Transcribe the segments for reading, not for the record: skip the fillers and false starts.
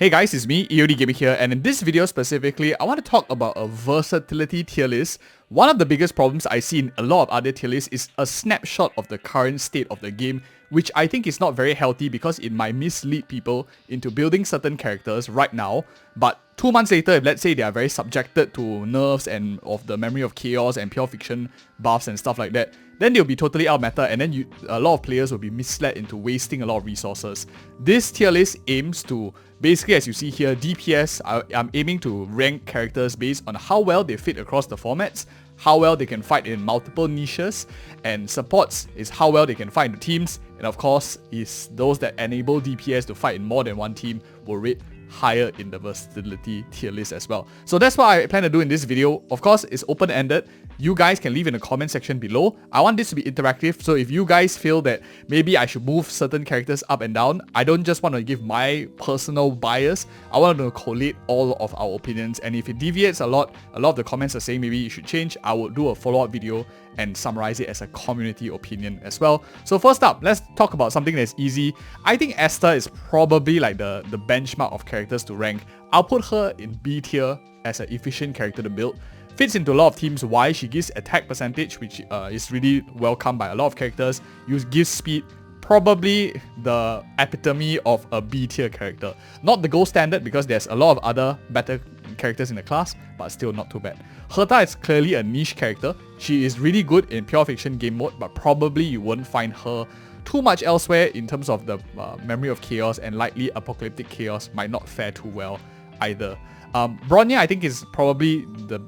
Hey guys, it's me, EODGamer here, and in this video specifically, I want to talk about a versatility tier list. One of the biggest problems I see in a lot of other tier lists is a snapshot of the current state of the game, which I think is not very healthy because it might mislead people into building certain characters right now, but 2 months later, if let's say they are very subjected to nerfs and of the memory of chaos and pure fiction buffs and stuff like that, then they'll be totally out of meta, and then a lot of players will be misled into wasting a lot of resources. This tier list aims to, basically as you see here, DPS, I'm aiming to rank characters based on how well they fit across the formats, how well they can fight in multiple niches, and supports is how well they can fight in the teams, and of course is those that enable DPS to fight in more than one team will rate higher in the versatility tier list as well. So that's what I plan to do in this video. Of course, it's open-ended. You guys can leave in the comment section below. I want this to be interactive, so if you guys feel that maybe I should move certain characters up and down, I don't just want to give my personal bias, I want to collate all of our opinions, and if it deviates a lot of the comments are saying maybe you should change, I will do a follow-up video and summarize it as a community opinion as well. So first up, let's talk about something that's easy. I think Esther is probably like the benchmark of characters to rank. I'll put her in B tier as an efficient character to build. Fits into a lot of teams. Why? She gives attack percentage, which is really welcomed by a lot of characters. Gives speed. Probably the epitome of a B tier character. Not the gold standard because there's a lot of other better characters in the class, but still not too bad. Herta is clearly a niche character. She is really good in pure fiction game mode, but probably you won't find her too much elsewhere in terms of the memory of chaos, and likely apocalyptic chaos might not fare too well either. Bronya I think is probably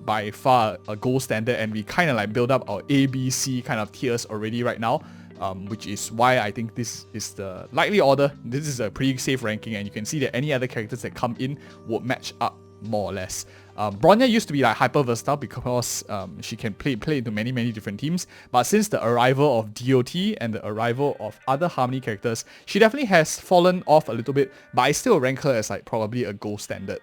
by far a gold standard, and we kind of like build up our A, B, C kind of tiers already right now. Which is why I think this is the likely order. This is a pretty safe ranking, and you can see that any other characters that come in would match up more or less. Bronya used to be like hyper versatile because she can play into many different teams, but since the arrival of DOT and the arrival of other Harmony characters, she definitely has fallen off a little bit, but I still rank her as like probably a gold standard.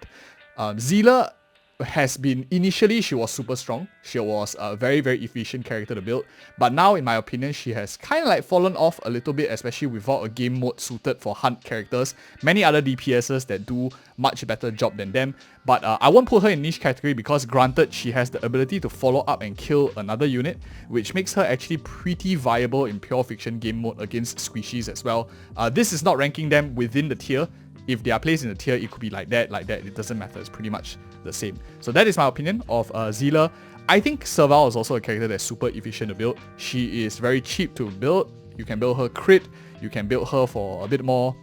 Zila has been, initially she was super strong, she was a very efficient character to build, but now in my opinion she has kind of like fallen off a little bit, especially without a game mode suited for hunt characters. Many other DPSs that do much better job than them, but I won't put her in niche category because granted she has the ability to follow up and kill another unit, which makes her actually pretty viable in pure fiction game mode against squishies as well. This is not ranking them within the tier. If they are placed in the tier, it could be like that, it doesn't matter, it's pretty much the same. So that is my opinion of Zila. I think Serval is also a character that's super efficient to build. She is very cheap to build. You can build her crit, you can build her for a bit more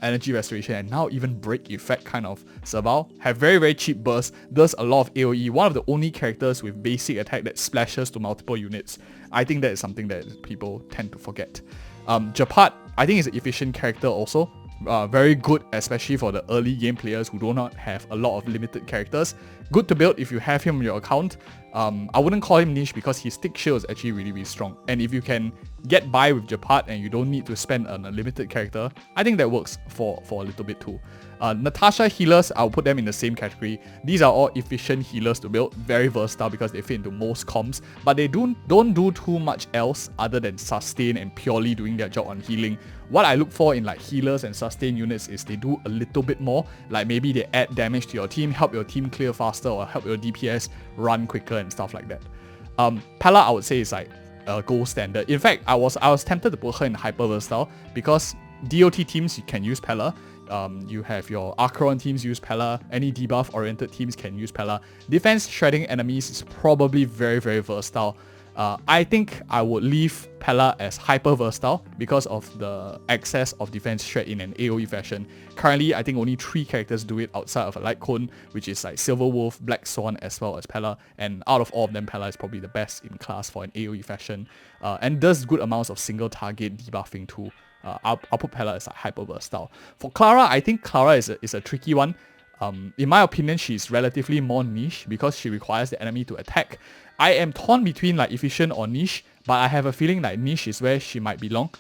energy restoration, and now even break effect kind of Serval. Have very cheap burst, does a lot of AoE, one of the only characters with basic attack that splashes to multiple units. I think that is something that people tend to forget. Japat, I think is an efficient character also. Very good, especially for the early game players who do not have a lot of limited characters. Good to build if you have him on your account. I wouldn't call him niche because his stick shield is actually really strong. And if you can get by with Japat and you don't need to spend on a limited character, I think that works for a little bit too. Natasha healers, I'll put them in the same category. These are all efficient healers to build, very versatile because they fit into most comps, but they don't do too much else other than sustain and purely doing their job on healing. What I look for in like healers and sustain units is they do a little bit more, like maybe they add damage to your team, help your team clear faster, or help your DPS run quicker and stuff like that. Pella I would say is like a gold standard. In fact, I was tempted to put her in hyper versatile because DOT teams you can use Pella. You have your Akirion teams use Pella, any debuff oriented teams can use Pella. Defense shredding enemies is probably very versatile. I think I would leave Pella as hyper versatile because of the excess of defense shred in an AoE fashion. Currently, I think only 3 characters do it outside of a Light Cone, which is like Silver Wolf, Black Swan, as well as Pella. And out of all of them, Pella is probably the best in class for an AoE fashion, and does good amounts of single target debuffing too. I'll put Pella as a hyper versatile. For Clara, I think Clara is a tricky one. In my opinion, she's relatively more niche because she requires the enemy to attack. I am torn between like efficient or niche, but I have a feeling like niche is where she might belong,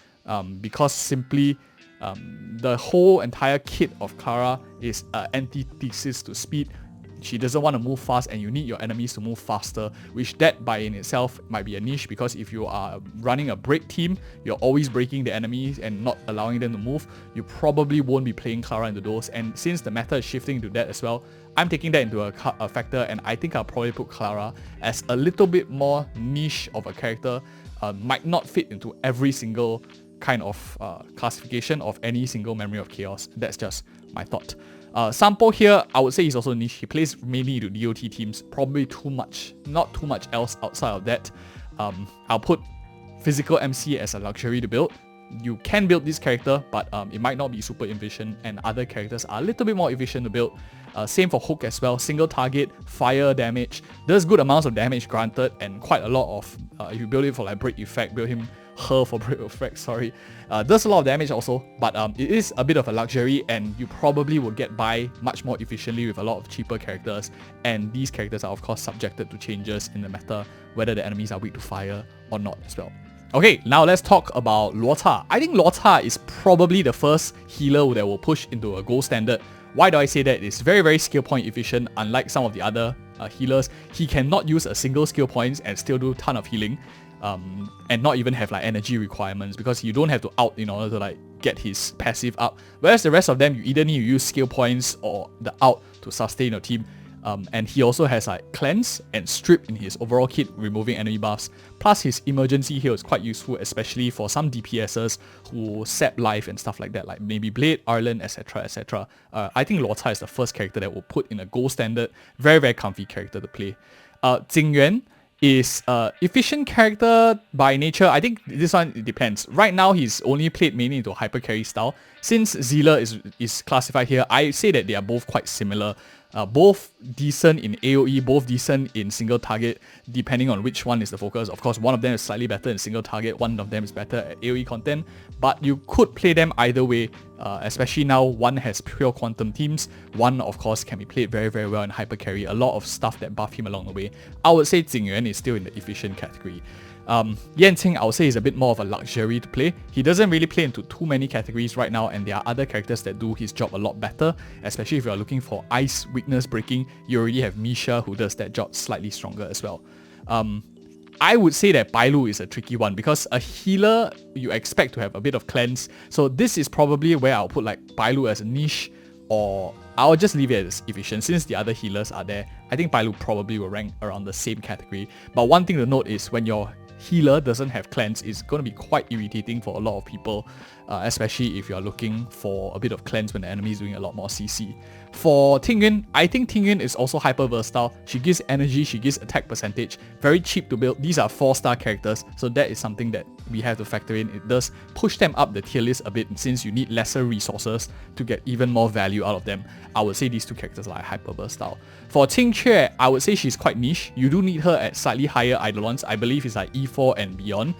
because simply the whole entire kit of Clara is an antithesis to speed. she doesn't want to move fast and you need your enemies to move faster, which that by in itself might be a niche, because if you are running a break team, you're always breaking the enemies and not allowing them to move, you probably won't be playing Clara into those. And since the meta is shifting to that as well, I'm taking that into a factor, and I think I'll probably put Clara as a little bit more niche of a character. Might not fit into every single kind of classification of any single Memory of Chaos. That's just my thought. Sampo here, I would say he's also niche. He plays mainly to DOT teams, probably not too much else outside of that. I'll put Physical MC as a luxury to build. You can build this character, but it might not be super efficient, and other characters are a little bit more efficient to build. Same for Hook as well. Single target, fire damage, does good amounts of damage granted, and quite a lot of, if you build it for like break effect, build her for break effect, sorry. Does a lot of damage also, but it is a bit of a luxury, and you probably will get by much more efficiently with a lot of cheaper characters, and these characters are of course subjected to changes in the meta, whether the enemies are weak to fire or not as well. Okay, now let's talk about Luota. I think Luota is probably the first healer that will push into a gold standard. Why do I say that? It's very, very skill point efficient. Unlike some of the other healers, he cannot use a single skill points and still do a ton of healing, and not even have like energy requirements, because you don't have to out in order to like get his passive up. Whereas the rest of them, you either need to use skill points or the out to sustain your team. And he also has like cleanse and strip in his overall kit, removing enemy buffs. Plus his emergency heal is quite useful, especially for some DPSs who sap life and stuff like that, like maybe Blade, Arlen, etc, etc. I think Luota is the first character that will put in a gold standard. Very, very comfy character to play. Jingyuan is efficient character by nature. I think this one, it depends. Right now he's only played mainly into hyper carry style. Since Zilla is classified here, I say that they are both quite similar. Both decent in AoE, both decent in single target, depending on which one is the focus. Of course, one of them is slightly better in single target, one of them is better at AoE content, but you could play them either way, especially now one has pure quantum teams, one of course can be played very, very well in hyper carry, a lot of stuff that buff him along the way. I would say Jingyuan is still in the efficient category. Yanqing, I would say, is a bit more of a luxury to play. He doesn't really play into too many categories right now, and there are other characters that do his job a lot better, especially if you are looking for ice weakness breaking. You already have Misha who does that job slightly stronger as well. I would say that Bailu is a tricky one, because a healer you expect to have a bit of cleanse, so this is probably where I'll put like Bailu as a niche, or I'll just leave it as efficient since the other healers are there. I think Bailu probably will rank around the same category. But one thing to note is when your healer doesn't have cleanse, it's going to be quite irritating for a lot of people, especially if you're looking for a bit of cleanse when the enemy is doing a lot more CC. For Tingyun, I think Tingyun is also hyper versatile. She gives energy, she gives attack percentage, very cheap to build. These are 4-star characters, so that is something that we have to factor in. It does push them up the tier list a bit, since you need lesser resources to get even more value out of them. I would say these two characters are hyper versatile. For Qingque, I would say she's quite niche. You do need her at slightly higher Eidolons. I believe it's like E4 and beyond.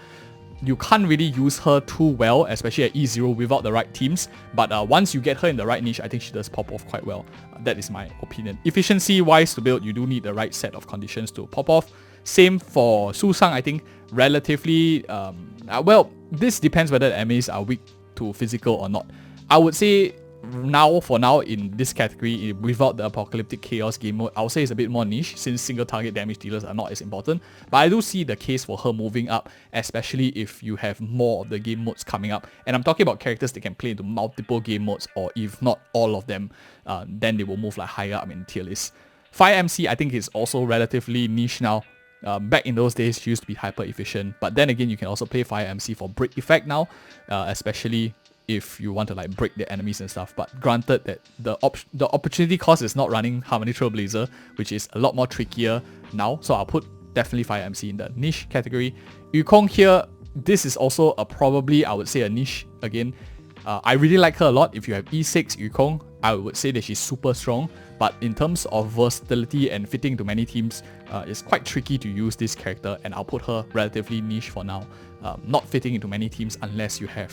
You can't really use her too well, especially at E0 without the right teams, but once you get her in the right niche, I think she does pop off quite well. That is my opinion. Efficiency wise to build, you do need the right set of conditions to pop off. Same for Su Sang, I think relatively, well, this depends whether the enemies are weak to physical or not. I would say for now in this category, without the Apocalyptic Chaos game mode, I would say it's a bit more niche, since single target damage dealers are not as important. But I do see the case for her moving up, especially if you have more of the game modes coming up. And I'm talking about characters that can play into multiple game modes, or if not all of them, then they will move like higher up in the tier list. Fire MC, I think, is also relatively niche now. Back in those days, she used to be hyper efficient, but then again, you can also play Fire MC for break effect now, especially if you want to like break the enemies and stuff. But granted that the opportunity cost is not running Harmony Trailblazer, which is a lot more trickier now, so I'll put definitely Fire MC in the niche category. Yukong here, this is also probably, I would say, a niche again. I really like her a lot. If you have E6 Yukong, I would say that she's super strong, but in terms of versatility and fitting to many teams, it's quite tricky to use this character, and I'll put her relatively niche for now. Not fitting into many teams unless you have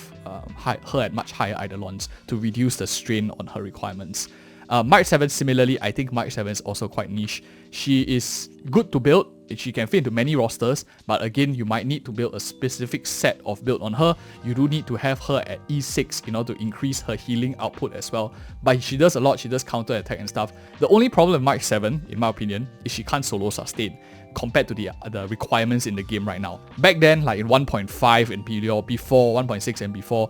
her at much higher Eidolons to reduce the strain on her requirements. March 7 similarly, I think March 7 is also quite niche. She is good to build, She can fit into many rosters, but again, you might need to build a specific set of build on her. You do need to have her at E6 in order to increase her healing output as well. But she does a lot, she does counter attack and stuff. The only problem with March 7, in my opinion, is she can't solo sustain compared to the requirements in the game right now. Back then, like in 1.5 and before 1.6 and before,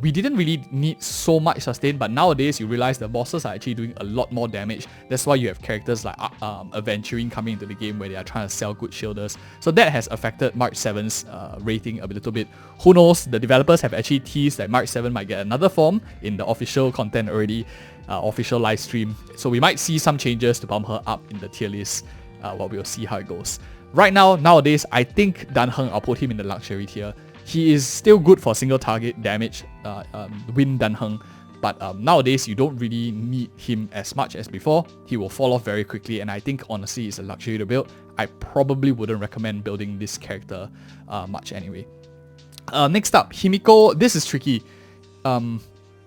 we didn't really need so much sustain, but nowadays you realize the bosses are actually doing a lot more damage. That's why you have characters like Aventurine coming into the game where they are trying to sell good shielders. So that has affected March 7's rating a little bit. Who knows, the developers have actually teased that March 7 might get another form in the official content already, official live stream. So we might see some changes to bump her up in the tier list. We'll see how it goes. Right now, nowadays, I think Dan Heng, I'll put him in the luxury tier. He is still good for single target damage, win Dan Heng, but nowadays you don't really need him as much as before. He will fall off very quickly, and I think honestly it's a luxury to build. I probably wouldn't recommend building this character much anyway. Next up, Himiko. This is tricky.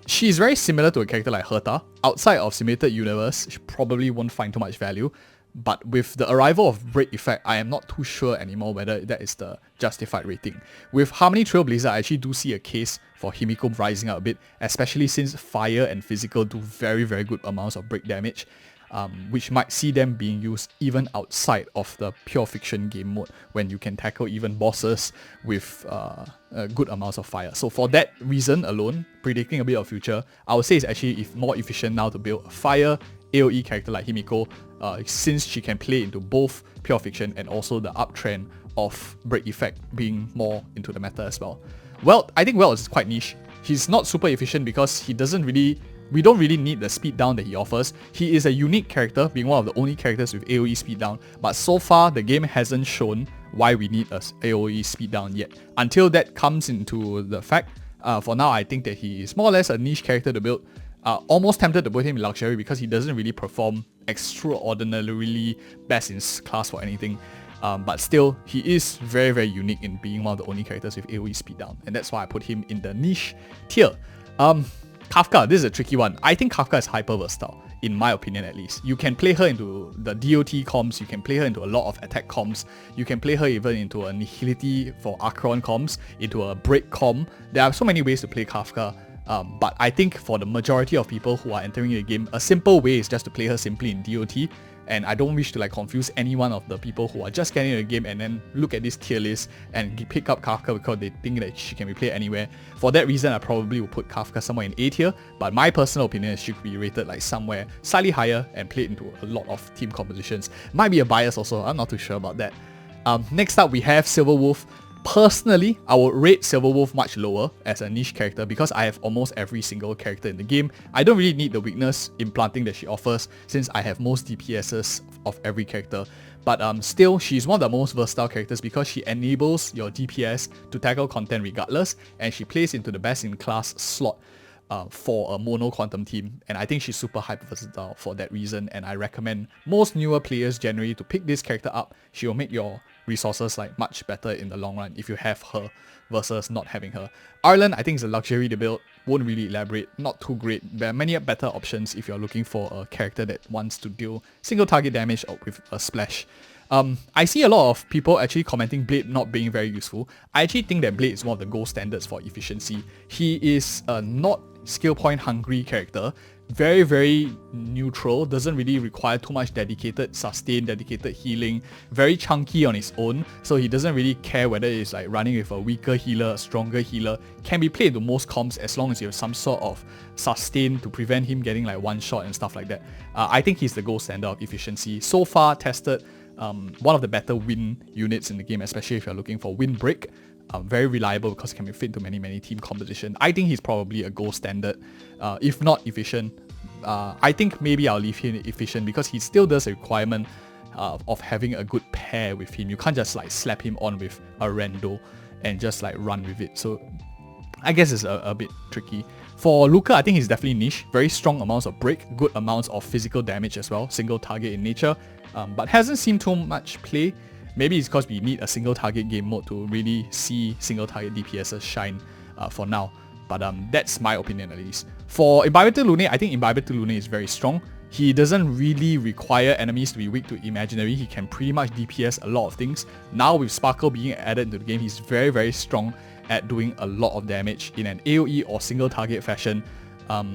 She is very similar to a character like Herta. Outside of Simulated Universe, she probably won't find too much value. But with the arrival of Break Effect, I am not too sure anymore whether that is the justified rating. With Harmony Trailblazer, I actually do see a case for Himiko rising up a bit, especially since Fire and Physical do very, very good amounts of break damage, which might see them being used even outside of the pure fiction game mode, when you can tackle even bosses with good amounts of fire. So for that reason alone, predicting a bit of future, I would say it's actually more efficient now to build a Fire AoE character like Himiko, since she can play into both pure fiction and also the uptrend of Break Effect being more into the meta as well. Well, I think Well is quite niche. He's not super efficient because we don't really need the speed down that he offers. He is a unique character, being one of the only characters with AoE speed down, but so far the game hasn't shown why we need a AoE speed down yet. Until that comes into the fact, for now I think that he is more or less a niche character to build. Almost tempted to put him in luxury because he doesn't really perform extraordinarily best in class for anything. But still, he is very, very unique in being one of the only characters with AoE speed down. And that's why I put him in the niche tier. Kafka, this is a tricky one. I think Kafka is hyper versatile, in my opinion at least. You can play her into the DOT comms, you can play her into a lot of attack comms, you can play her even into a Nihility for Akirion comms, into a break comm. There are so many ways to play Kafka. But I think for the majority of people who are entering the game, a simple way is just to play her simply in DOT. And I don't wish to confuse any one of the people who are just getting into the game and then look at this tier list and pick up Kafka because they think that she can be played anywhere. For that reason, I probably would put Kafka somewhere in A tier, but my personal opinion is she could be rated somewhere slightly higher and played into a lot of team compositions. Might be a bias also, I'm not too sure about that. Next up we have Silverwolf. Personally, I would rate Silverwolf much lower as a niche character because I have almost every single character in the game. I don't really need the weakness implanting that she offers since I have most DPSs of every character. But still, she's one of the most versatile characters because she enables your DPS to tackle content regardless, and she plays into the best in class slot for a mono quantum team, and I think she's super hyper versatile for that reason, and I recommend most newer players generally to pick this character up. She will make your resources much better in the long run if you have her versus not having her. Ireland, I think, is a luxury to build. Won't really elaborate, not too great. There are many better options if you're looking for a character that wants to deal single target damage or with a splash. I see a lot of people actually commenting Blade not being very useful. I actually think that Blade is one of the gold standards for efficiency. He is a not skill point hungry character, very, very neutral, doesn't really require too much dedicated sustain, dedicated healing, very chunky on his own, so he doesn't really care whether it's running with a weaker healer, a stronger healer. Can be played into most comps as long as you have some sort of sustain to prevent him getting one shot and stuff like that. I think he's the gold standard of efficiency. So far tested, one of the better win units in the game, especially if you're looking for win break. Very reliable because it can be fit into many team composition. I think he's probably a gold standard, if not efficient. I think maybe I'll leave him efficient because he still does a requirement of having a good pair with him. You can't just slap him on with a rando and just run with it. So I guess it's a bit tricky. For Luca, I think he's definitely niche. Very strong amounts of break, good amounts of physical damage as well, single target in nature, but hasn't seen too much play. Maybe it's because we need a single target game mode to really see single target DPSs shine for now. But that's my opinion at least. For Imbiber to Lune, I think Imbiber to Lune is very strong. He doesn't really require enemies to be weak to imaginary. He can pretty much DPS a lot of things. Now with Sparkle being added into the game, he's very, very strong at doing a lot of damage in an AoE or single target fashion.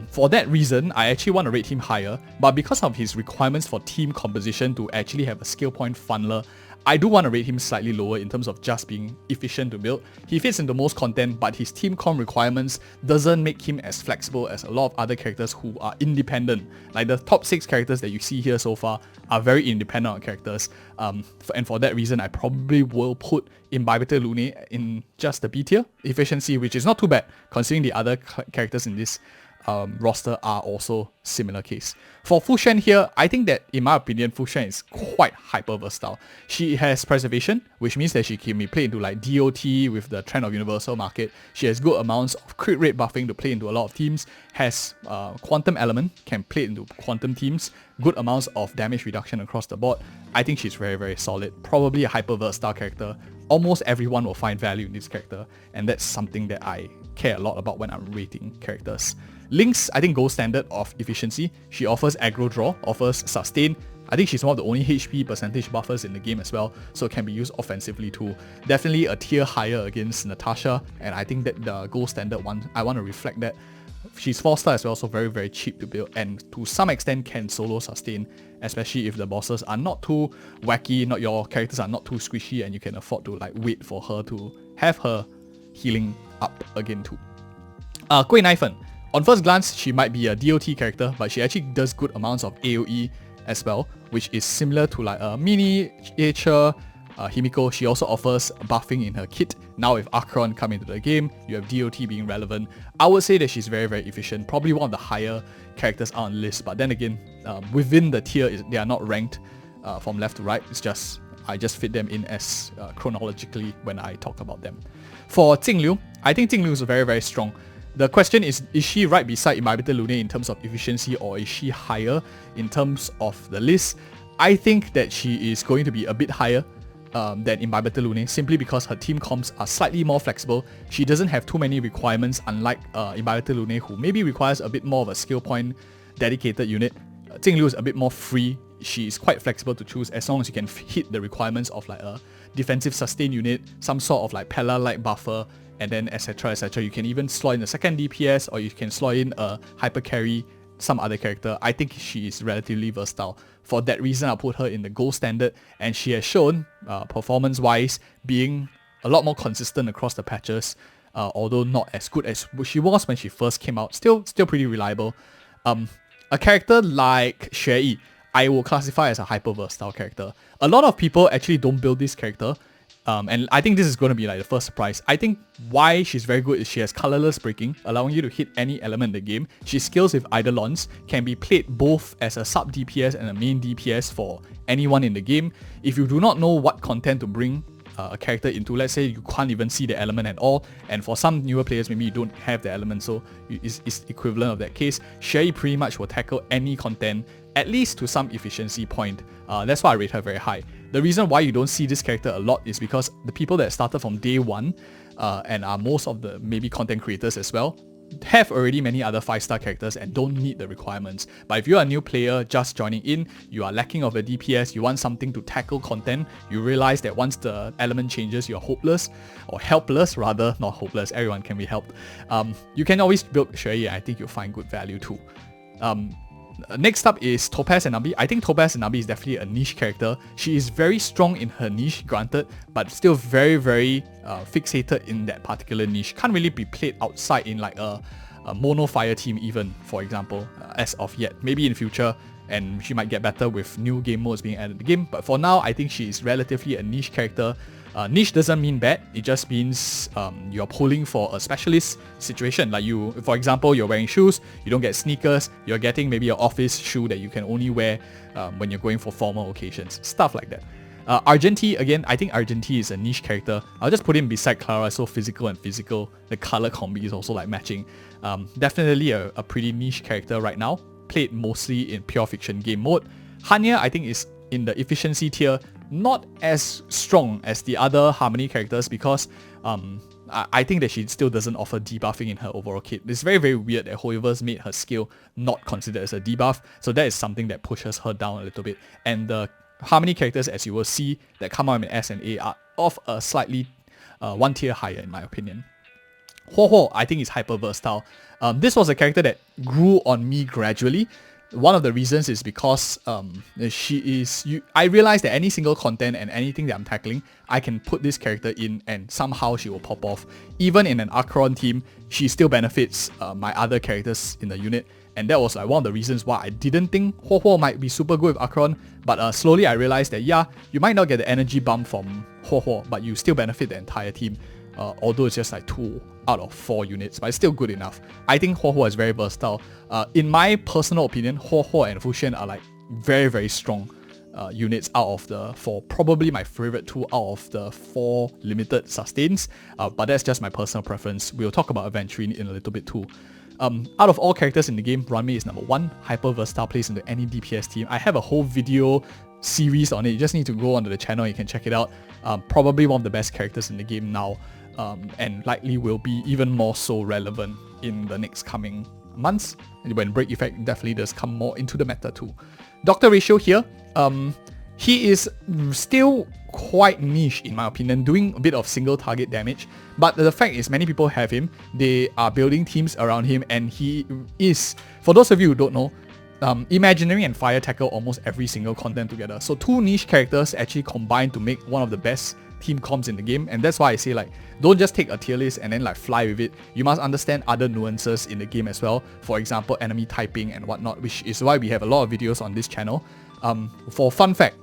For that reason, I actually want to rate him higher, but because of his requirements for team composition to actually have a skill point funneler, I do want to rate him slightly lower in terms of just being efficient to build. He fits into most content, but his team com requirements doesn't make him as flexible as a lot of other characters who are independent. Like the top 6 characters that you see here so far are very independent on characters. And for that reason, I probably will put Imbibitor Lune in just the B tier efficiency, which is not too bad considering the other characters in this roster are also similar case. For Fucc here, I think that in my opinion, Fucc is quite hyper versatile. She has preservation, which means that she can be played into like DOT with the trend of universal market. She has good amounts of crit rate buffing to play into a lot of teams, has quantum element, can play into quantum teams, good amounts of damage reduction across the board. I think she's very, very solid. Probably a hyper versatile character. Almost everyone will find value in this character, and that's something that I care a lot about when I'm rating characters. Lynx, I think gold standard of efficiency. She offers aggro draw, offers sustain. I think she's one of the only HP percentage buffers in the game as well, so it can be used offensively too. Definitely a tier higher against Natasha, and I think that the gold standard one, I want to reflect that. She's 4-star as well, so very, very cheap to build, and to some extent can solo sustain, especially if the bosses are not too wacky, your characters are not too squishy, and you can afford to like wait for her to have her healing up again too. Kuei Naifen. On first glance, she might be a DOT character, but she actually does good amounts of AoE as well, which is similar to like a miniature Himiko. She also offers buffing in her kit. Now with Akirion coming into the game, you have DOT being relevant. I would say that she's very, very efficient, probably one of the higher characters on the list, but then again, within the tier, they are not ranked from left to right. It's just, I just fit them in as chronologically when I talk about them. For Jingliu, I think Jingliu is very, very strong. The question is she right beside Imbibitor Lune in terms of efficiency, or is she higher in terms of the list? I think that she is going to be a bit higher than Imbibitor Lune, simply because her team comps are slightly more flexible. She doesn't have too many requirements, unlike Imbibitor Lune, who maybe requires a bit more of a skill point dedicated unit. Jingliu is a bit more free. She is quite flexible to choose as long as you can hit the requirements of like a defensive sustain unit, some sort of like Pella-like buffer, and then etc, etc. You can even slot in a second DPS, or you can slot in a hyper carry, some other character. I think she is relatively versatile. For that reason, I'll put her in the gold standard, and she has shown, performance-wise, being a lot more consistent across the patches, although not as good as she was when she first came out. Still pretty reliable. A character like Xury, I will classify as a hyper versatile character. A lot of people actually don't build this character. And I think this is going to be like the first surprise. I think why she's very good is she has colorless breaking, allowing you to hit any element in the game. She scales with Eidolons, can be played both as a sub DPS and a main DPS for anyone in the game. If you do not know what content to bring a character into, let's say you can't even see the element at all, and for some newer players maybe you don't have the element, so it's equivalent of that case, Xury pretty much will tackle any content, at least to some efficiency point. That's why I rate her very high. The reason why you don't see this character a lot is because the people that started from day one, and are most of the maybe content creators as well, have already many other 5-star characters and don't need the requirements. But if you're a new player just joining in, you are lacking of a DPS, you want something to tackle content, you realize that once the element changes, you're hopeless, or helpless rather, not hopeless, everyone can be helped. You can always build Xury, and I think you'll find good value too. Next up is Topaz and Nabi. I think Topaz and Nabi is definitely a niche character. She is very strong in her niche, granted, but still very, very fixated in that particular niche. Can't really be played outside in like a mono fire team even, for example, as of yet. Maybe in future, and she might get better with new game modes being added to the game. But for now, I think she is relatively a niche character. Niche doesn't mean bad, it just means you're pulling for a specialist situation. Like you, for example, you're wearing shoes, you don't get sneakers, you're getting maybe an office shoe that you can only wear when you're going for formal occasions, stuff like that. Argenti, again, I think Argenti is a niche character. I'll just put him beside Clara, so physical and physical. The color combi is also like matching. Definitely a pretty niche character right now, played mostly in pure fiction game mode. Hanya, I think, is in the efficiency tier, not as strong as the other Harmony characters because I think that she still doesn't offer debuffing in her overall kit. It's very, very weird that Hoiver's made her skill not considered as a debuff, so that is something that pushes her down a little bit. And the Harmony characters, as you will see, that come out in S and A are of a slightly one tier higher in my opinion. Huo, I think is hyper versatile. This was a character that grew on me gradually. One of the reasons is because I realized that any single content and anything that I'm tackling, I can put this character in and somehow she will pop off. Even in an Akirion team, she still benefits my other characters in the unit. And that was like one of the reasons why I didn't think Huo might be super good with Akirion. But slowly I realized that yeah, you might not get the energy bump from Huo, but you still benefit the entire team. Although it's just like 2 out of 4 units, but it's still good enough. I think Huo is very versatile. In my personal opinion, Huo and Fucc are like very, very strong units out of the 4. Probably my favorite 2 out of the 4 limited sustains, but that's just my personal preference. We'll talk about Aventurine in a little bit too. Out of all characters in the game, Runmei is number 1. Hyper versatile, plays into any DPS team. I have a whole video series on it. You just need to go onto the channel, you can check it out. Probably one of the best characters in the game now. And likely will be even more so relevant in the next coming months. And when Break Effect definitely does come more into the meta too. Doctor Ratio here, he is still quite niche in my opinion, doing a bit of single target damage. But the fact is many people have him, they are building teams around him, and he is, for those of you who don't know, Imaginary and Fire tackle almost every single content together. So 2 niche characters actually combine to make one of the best team comps in the game, and that's why I say like don't just take a tier list and then like fly with it. You must understand other nuances in the game as well, for example enemy typing and whatnot, which is why we have a lot of videos on this channel. For fun fact,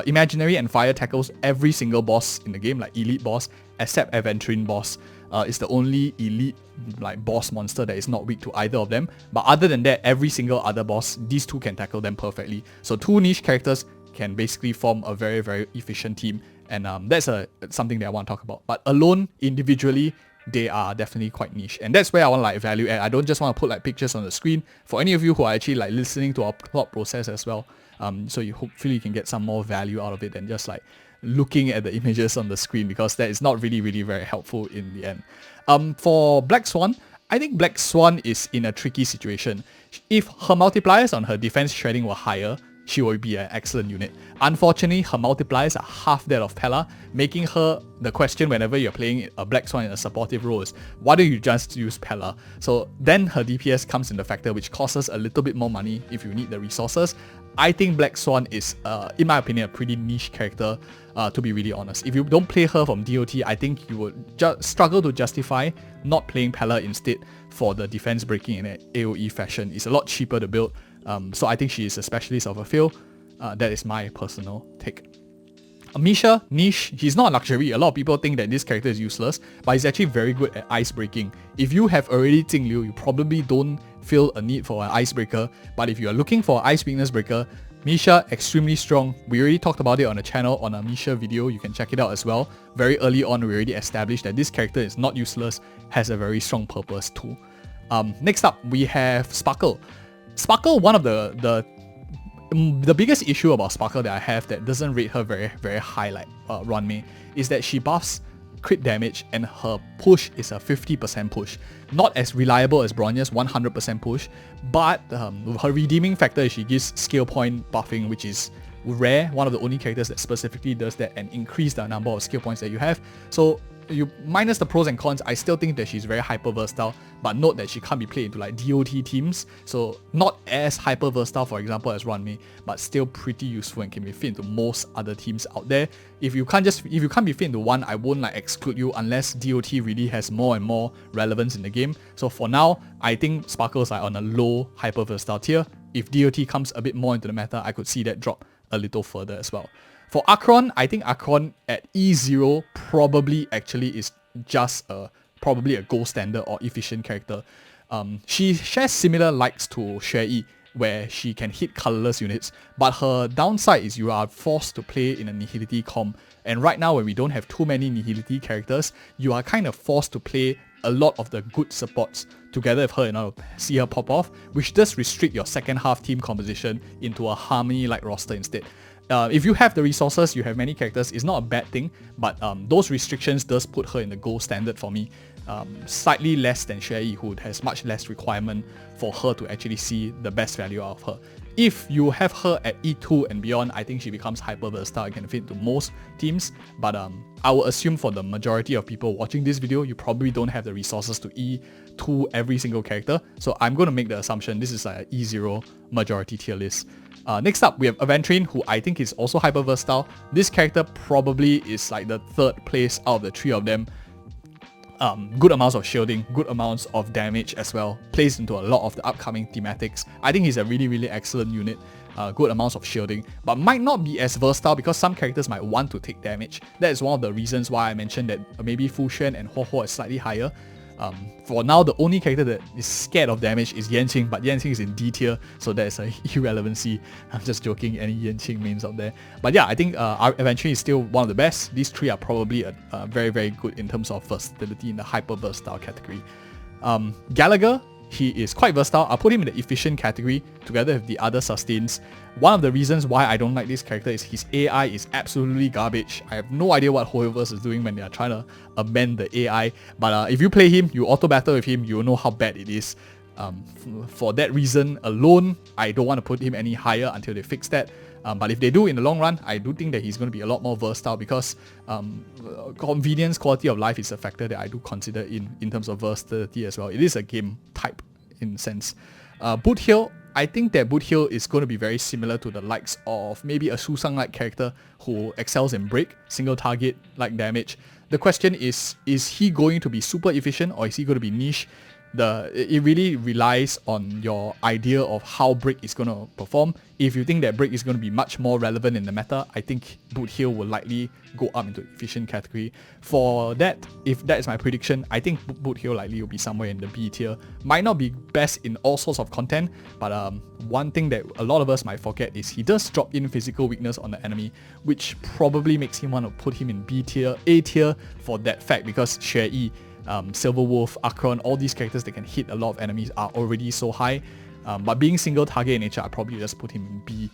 Imaginary and Fire tackles every single boss in the game, like elite boss except Aventurine boss. Is the only elite like boss monster that is not weak to either of them, but other than that every single other boss, these 2 can tackle them perfectly. So 2 niche characters can basically form a very, very efficient team, and that's something that I want to talk about. But alone, individually, they are definitely quite niche, and that's where I want to like value add. I don't just want to put like pictures on the screen. For any of you who are actually like listening to our plot process as well, so hopefully you can get some more value out of it than just like looking at the images on the screen, because that is not really, really very helpful in the end. For Black Swan, I think Black Swan is in a tricky situation. If her multipliers on her defense shredding were higher, she would be an excellent unit. Unfortunately, her multipliers are half that of Pella, making her the question whenever you're playing a Black Swan in a supportive role is, why don't you just use Pella? So then her DPS comes into factor, which costs us a little bit more money if you need the resources. I think Black Swan is, in my opinion, a pretty niche character, to be really honest. If you don't play her from DOT, I think you would struggle to justify not playing Pella instead for the defense breaking in an AoE fashion. It's a lot cheaper to build. So I think she is a specialist of a field. That is my personal take. Misha, niche, he's not a luxury. A lot of people think that this character is useless, but he's actually very good at ice breaking. If you have already Jingliu, you probably don't feel a need for an icebreaker, but if you are looking for an ice weakness breaker, Misha, extremely strong. We already talked about it on the channel on a Misha video, you can check it out as well. Very early on, we already established that this character is not useless, has a very strong purpose too. Next up, we have Sparkle. Sparkle, one of the biggest issue about Sparkle that I have that doesn't rate her very, very high like Runmei is that she buffs crit damage and her push is a 50% push. Not as reliable as Bronya's 100% push, but her redeeming factor is she gives skill point buffing, which is rare, one of the only characters that specifically does that and increase the number of skill points that you have. So you minus the pros and cons, I still think that she's very hyper versatile, but note that she can't be played into like DOT teams, so not as hyper versatile for example as Runmei, but still pretty useful and can be fit into most other teams out there. If you can't be fit into one, I won't like exclude you unless DOT really has more and more relevance in the game. So for now, I think Sparkles are on a low hyper versatile tier. If DOT comes a bit more into the meta, I could see that drop a little further as well. For Akirion, I think Akirion at E0 probably actually is just probably a gold standard or efficient character. She shares similar likes to Xury, where she can hit colorless units, but her downside is you are forced to play in a Nihility comp, and right now when we don't have too many Nihility characters, you are kind of forced to play a lot of the good supports together with her in order to see her pop off, which does restrict your second half team composition into a Harmony-like roster instead. If you have the resources, you have many characters, it's not a bad thing, but those restrictions does put her in the gold standard for me. Slightly less than Xury, who has much less requirement for her to actually see the best value out of her. If you have her at E2 and beyond, I think she becomes hyper versatile and can fit into most teams, but I will assume for the majority of people watching this video, you probably don't have the resources to E2 every single character, so I'm going to make the assumption this is an E0 majority tier list. Next up, we have Aventrine, who I think is also hyper versatile. This character probably is like the third place out of the three of them. Good amounts of shielding, good amounts of damage as well, plays into a lot of the upcoming thematics. I think he's a really excellent unit, good amounts of shielding, but might not be as versatile because some characters might want to take damage. That is one of the reasons why I mentioned that maybe Fucc and Ho is slightly higher. For now, the only character that is scared of damage is Yanqing, but Yanqing is in D tier, so that's a irrelevancy. I'm just joking, any Yanqing mains out there. But yeah, I think Aventrine is still one of the best. These three are probably very good in terms of versatility in the hyper versatile category. Gallagher, he is quite versatile. I'll put him in the efficient category together with the other sustains. One of the reasons why I don't like this character is his AI is absolutely garbage. I have no idea what Hoyoverse is doing when they are trying to amend the AI, but if you play him, you auto battle with him, you will know how bad it is. For that reason alone, I don't want to put him any higher until they fix that. But if they do in the long run, I do think that he's going to be a lot more versatile because convenience, quality of life is a factor that I do consider in terms of versatility as well. It is a game type in a sense. Boot Hill, I think that Boot Hill is going to be very similar to the likes of maybe a Susang-like character who excels in break, single target, like damage. The question is he going to be super efficient or is he going to be niche? It really relies on your idea of how break is going to perform. If you think that break is going to be much more relevant in the meta, I think Boot Hill will likely go up into efficient category. For that, if that is my prediction, I think Boot Hill likely will be somewhere in the B tier. Might not be best in all sorts of content, but one thing that a lot of us might forget is he does drop in physical weakness on the enemy, which probably makes him want to put him in B tier, A tier for that fact, because Xury, Silverwolf, Akirion, all these characters that can hit a lot of enemies are already so high. But being single target in nature, I probably just put him in B.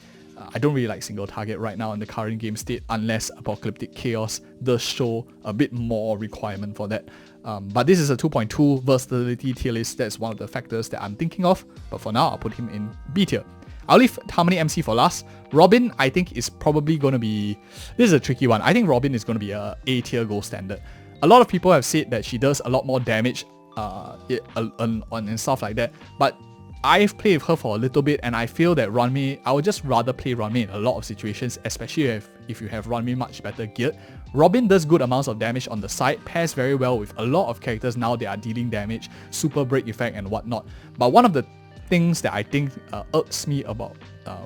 I don't really like single target right now in the current game state unless Apocalyptic Chaos does show a bit more requirement for that. But this is a 2.2 versatility tier list. That's one of the factors that I'm thinking of. But for now, I'll put him in B tier. I'll leave Harmony MC for last. Robin, I think, is probably going to be... This is a tricky one. I think Robin is going to be a A tier gold standard. A lot of people have said that she does a lot more damage and stuff like that, but I've played with her for a little bit and I feel that Runmei, I would just rather play Runmei in a lot of situations, especially if you have Runmei much better geared. Robin does good amounts of damage on the side, pairs very well with a lot of characters now they are dealing damage, super break effect and whatnot. But one of the things that I think irks me about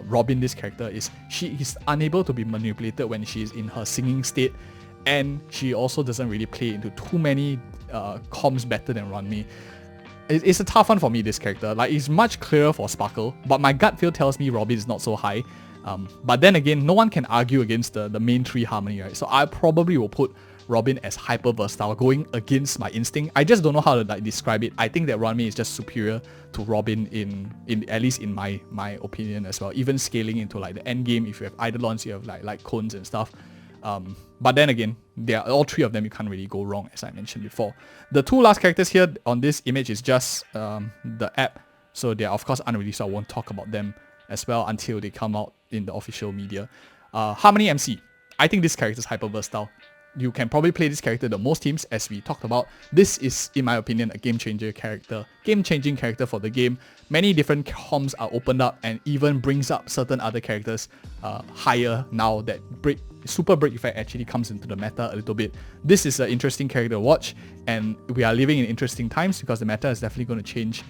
Robin, this character, is she is unable to be manipulated when she is in her singing state. And she also doesn't really play into too many comms better than Runmei. It's a tough one for me, this character. Like, it's much clearer for Sparkle, but my gut feel tells me Robin is not so high. But then again, no one can argue against the main three Harmony, right? So I probably will put Robin as hyper versatile, going against my instinct. I just don't know how to describe it. I think that Runmei is just superior to Robin in at least in my opinion as well. Even scaling into like the end game, if you have Eidolons, you have like cones and stuff. But then again, all three of them, you can't really go wrong, as I mentioned before. The two last characters here on this image is just the app, so they are of course unreleased, so I won't talk about them as well until they come out in the official media. Harmony MC, I think this character is hyper versatile. You can probably play this character the most teams, as we talked about. This is, in my opinion, a game-changing character for the game. Many different comms are opened up and even brings up certain other characters higher now that super break effect actually comes into the meta a little bit. This is an interesting character to watch, and we are living in interesting times because the meta is definitely going to change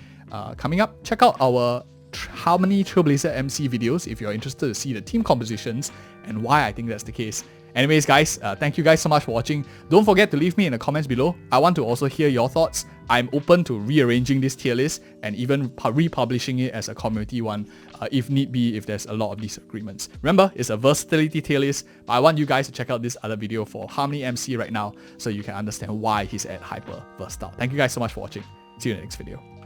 coming up. Check out our Harmony Trailblazer MC videos if you're interested to see the team compositions and why I think that's the case. Anyways guys, thank you guys so much for watching. Don't forget to leave me in the comments below. I want to also hear your thoughts. I'm open to rearranging this tier list and even republishing it as a community one if need be, if there's a lot of disagreements. Remember, it's a versatility tier list, but I want you guys to check out this other video for Harmony MC right now so you can understand why he's at hyper versatile. Thank you guys so much for watching. See you in the next video.